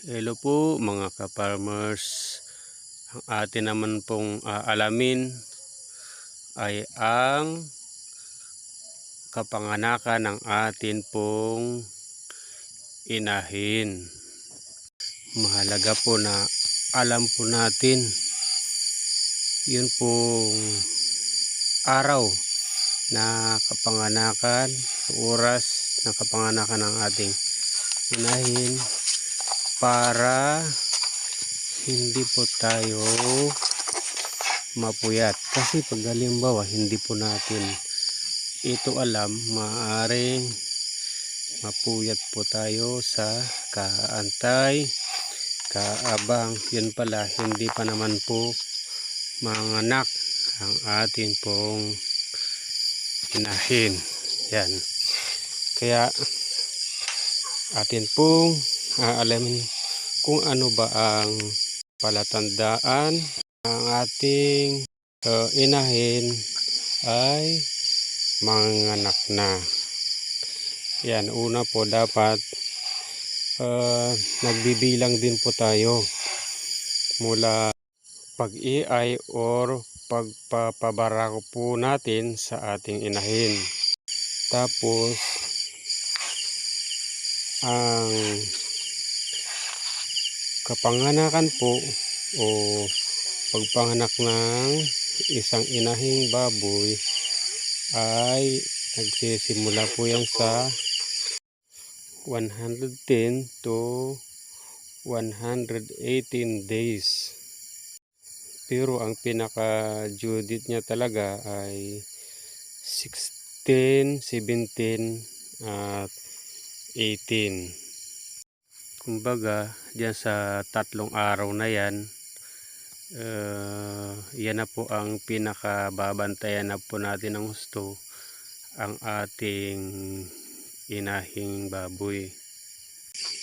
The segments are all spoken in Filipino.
Hello po mga ka-farmers. Ang atin naman pong aalamin ay ang kapanganakan ng atin pong inahin. Mahalaga po na alam po natin yun pong araw na kapanganakan, oras na kapanganakan ng ating inahin para hindi po tayo mapuyat. Kasi pag halimbawa hindi po natin ito alam, maaaring mapuyat po tayo sa kaantay, kaabang. Yun pala, hindi pa naman po manganak ang atin pong inahin. Yan. Kaya atin pong aalamin kung ano ba ang palatandaan ng ating inahin ay manganak na. Yan, una po dapat nagbibilang din po tayo mula pag-iay or pagpapabarako po natin sa ating inahin. Tapos ang kapanganakan po o pagpanganak ng isang inahing baboy ay nagsisimula po yan sa 110 to 118 days. Pero ang pinaka due date niya talaga ay 16, 17 at 18. Kumbaga diyan sa tatlong araw na yan, yan na po ang pinakababantayan na po natin ng husto ang ating inahing baboy.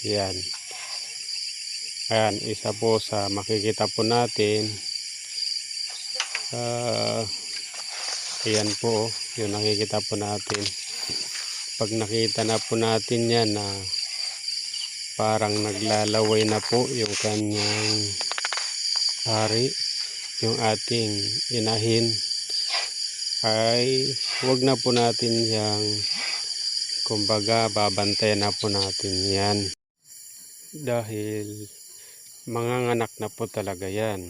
Yan. Ayan, isa po sa makikita po natin. Ayan po, yung nakikita po natin. Pag nakita na po natin yan na parang naglalaway na po yung kanyang hari, yung ating inahin, ay huwag na po natin yang kumbaga babantayan na po natin yan dahil manganganak na po talaga yan.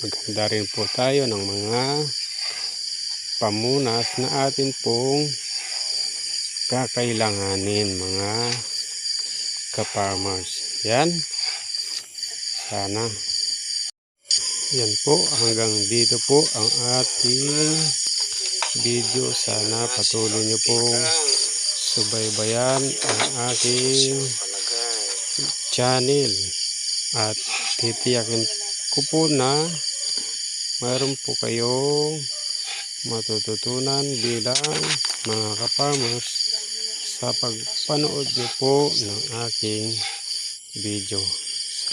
Maghanda rin po tayo ng mga pamunas na atin pong kakailanganin mga ka-farmers. Yan. Sana. Yan po. Hanggang dito po ang ating video. Sana patuloy nyo pong subaybayan ang aking channel. At titiyakin ko po na mayroon po kayong matututunan bilang mga ka-farmers sa pagpanood niyo po ng aking video.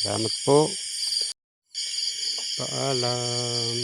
Salamat po. Paalam.